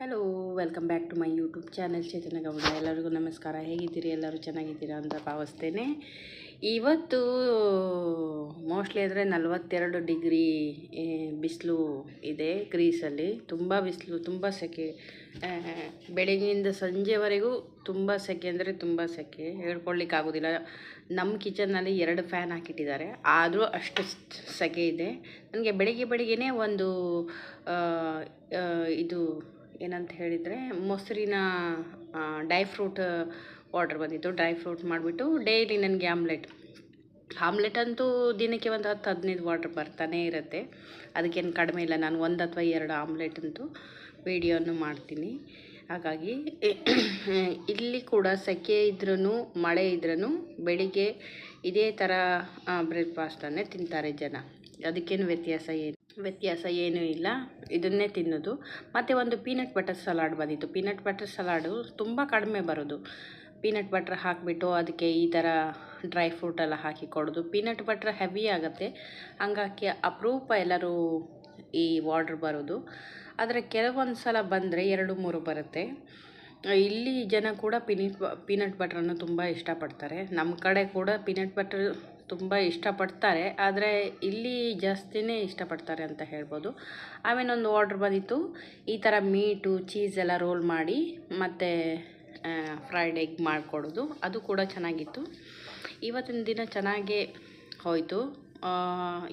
Hello, welcome back to my YouTube channel Chetana Gowda. ಎಲ್ಲರಿಗೂ ನಮಸ್ಕಾರ. ಹೇಗಿದ್ದೀರಿ? ಎಲ್ಲರೂ ಚೆನ್ನಾಗಿದ್ದೀರಾ ಅಂತ ಭಾವಿಸ್ತೇನೆ. ಇವತ್ತು ಮೋಸ್ಟ್ಲಿ ಅಂದರೆ 42 ಡಿಗ್ರಿ ಬಿಸಿಲು ಇದೆ ಗ್ರೀಸಲ್ಲಿ. ತುಂಬ ಬಿಸಿಲು, ತುಂಬ ಸೆಕೆ. ಬೆಳಗ್ಗೆಯಿಂದ ಸಂಜೆವರೆಗೂ ತುಂಬ ಸೆಕೆ ಅಂದರೆ ತುಂಬ ಸೆಕೆ, ಹೇಳ್ಕೊಳ್ಳಿಕ್ಕಾಗೋದಿಲ್ಲ. ನಮ್ಮ ಕಿಚನ್ನಲ್ಲಿ 2 ಫ್ಯಾನ್ ಹಾಕಿಟ್ಟಿದ್ದಾರೆ, ಆದರೂ ಅಷ್ಟು ಸೆಕೆ ಇದೆ. ನನಗೆ ಬೆಳಿಗ್ಗೆನೇ ಒಂದು ಇದು ಏನಂತ ಹೇಳಿದರೆ ಮೊಸರಿನ ಡ್ರೈ ಫ್ರೂಟ್ ಆರ್ಡರ್ ಬಂದಿತ್ತು. ಡ್ರೈ ಫ್ರೂಟ್ ಮಾಡಿಬಿಟ್ಟು ಡೈಲಿ ನನಗೆ ಆಮ್ಲೆಟ್ ಅಂತೂ ದಿನಕ್ಕೆ ಒಂದು 10-15 ಆರ್ಡ್ರ್ ಬರ್ತಾನೆ ಇರುತ್ತೆ. ಅದಕ್ಕೇನು ಕಡಿಮೆ ಇಲ್ಲ. ನಾನು 1 ಅಥವಾ 2 ಆಮ್ಲೆಟ್ ಅಂತೂ ವಿಡಿಯೋನು ಮಾಡ್ತೀನಿ. ಹಾಗಾಗಿ ಇಲ್ಲಿ ಕೂಡ ಸೆಕೆ ಇದ್ರೂ ಮಳೆ ಇದ್ರೂ ಬೆಳಿಗ್ಗೆ ಇದೇ ಥರ ಬ್ರೇಕ್ಫಾಸ್ಟನ್ನೇ ತಿಂತಾರೆ ಜನ. ಅದಕ್ಕೇನು ವ್ಯತ್ಯಾಸ ಏನೂ ಇಲ್ಲ, ಇದನ್ನೇ ತಿನ್ನೋದು. ಮತ್ತು ಒಂದು ಪೀನಟ್ ಬಟರ್ ಸಲಾಡ್ ಬಂದಿತ್ತು. ಪೀನಟ್ ಬಟರ್ ಸಲಾಡು ತುಂಬ ಕಡಿಮೆ ಬರೋದು. ಪೀನಟ್ ಬಟರ್ ಹಾಕಿಬಿಟ್ಟು ಅದಕ್ಕೆ ಈ ಥರ ಡ್ರೈ ಫ್ರೂಟೆಲ್ಲ ಹಾಕಿ ಕೊಡೋದು. ಪೀನಟ್ ಬಟರ್ ಹೆವಿ ಆಗುತ್ತೆ, ಹಂಗಾಗಿ ಅಪರೂಪ ಎಲ್ಲರೂ ಈ ಆರ್ಡ್ರ್ ಬರೋದು. ಆದರೆ ಕೆಲವೊಂದು ಸಲ ಬಂದರೆ 2-3 ಬರುತ್ತೆ. ಇಲ್ಲಿ ಜನ ಕೂಡ ಪೀನಟ್ ಬಟ್ರನ್ನು ತುಂಬ ಇಷ್ಟಪಡ್ತಾರೆ. ನಮ್ಮ ಕಡೆ ಕೂಡ ಪೀನಟ್ ಬಟರ್ ತುಂಬ ಇಷ್ಟಪಡ್ತಾರೆ, ಆದರೆ ಇಲ್ಲಿ ಜಾಸ್ತಿನೇ ಇಷ್ಟಪಡ್ತಾರೆ ಅಂತ ಹೇಳ್ಬೋದು. ಆಮೇಲೆ ಒಂದು ಆರ್ಡ್ರ್ ಬಂದಿತ್ತು, ಈ ಥರ ಮೀಟು ಚೀಸ್ ಎಲ್ಲ ರೋಲ್ ಮಾಡಿ ಮತ್ತು ಫ್ರೈಡ್ ಎಗ್ ಮಾಡಿಕೊಡೋದು. ಅದು ಕೂಡ ಚೆನ್ನಾಗಿತ್ತು. ಇವತ್ತಿನ ದಿನ ಚೆನ್ನಾಗೇ ಹೋಯಿತು.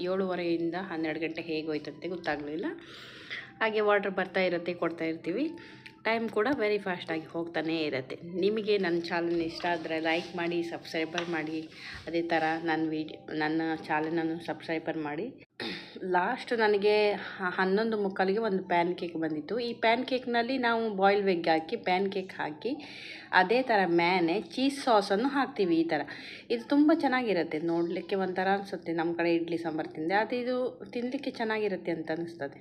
7:30ಯಿಂದ 12 ಗಂಟೆ ಹೇಗೆ ಹೋಯ್ತಂತೆ ಗೊತ್ತಾಗಲಿಲ್ಲ. ಹಾಗೆ ಆರ್ಡ್ರ್ ಬರ್ತಾ ಇರುತ್ತೆ, ಕೊಡ್ತಾ ಇರ್ತೀವಿ. ಟೈಮ್ ಕೂಡ ವೆರಿ ಫಾಸ್ಟಾಗಿ ಹೋಗ್ತಾನೇ ಇರುತ್ತೆ. ನಿಮಗೆ ನನ್ನ ಚಾನಲ್ ಇಷ್ಟ ಆದರೆ ಲೈಕ್ ಮಾಡಿ, ಸಬ್ಸ್ಕ್ರೈಬರ್ ಮಾಡಿ. ಅದೇ ಥರ ನನ್ನ ಚಾನಲನ್ನು ಸಬ್ಸ್ಕ್ರೈಬರ್ ಮಾಡಿ. ಲಾಸ್ಟ್ ನನಗೆ 11:45ಗೆ ಒಂದು ಪ್ಯಾನ್ ಕೇಕ್ ಬಂದಿತ್ತು. ಈ ಪ್ಯಾನ್ ಕೇಕ್ನಲ್ಲಿ ನಾವು ಬಾಯ್ಲ್ ವೆಗ್ ಹಾಕಿ ಪ್ಯಾನ್ ಕೇಕ್ ಹಾಕಿ ಅದೇ ಥರ ಮ್ಯಾನೆ ಚೀಸ್ ಸಾಸನ್ನು ಹಾಕ್ತೀವಿ. ಈ ಥರ ಇದು ತುಂಬ ಚೆನ್ನಾಗಿರುತ್ತೆ. ನೋಡಲಿಕ್ಕೆ ಒಂಥರ ಅನಿಸುತ್ತೆ, ನಮ್ಮ ಕಡೆ ಇಡ್ಲಿ ಸಾಂಬಾರು ತಿಂದೆ, ಇದು ತಿನ್ನಲಿಕ್ಕೆ ಚೆನ್ನಾಗಿರುತ್ತೆ ಅಂತ ಅನಿಸ್ತದೆ.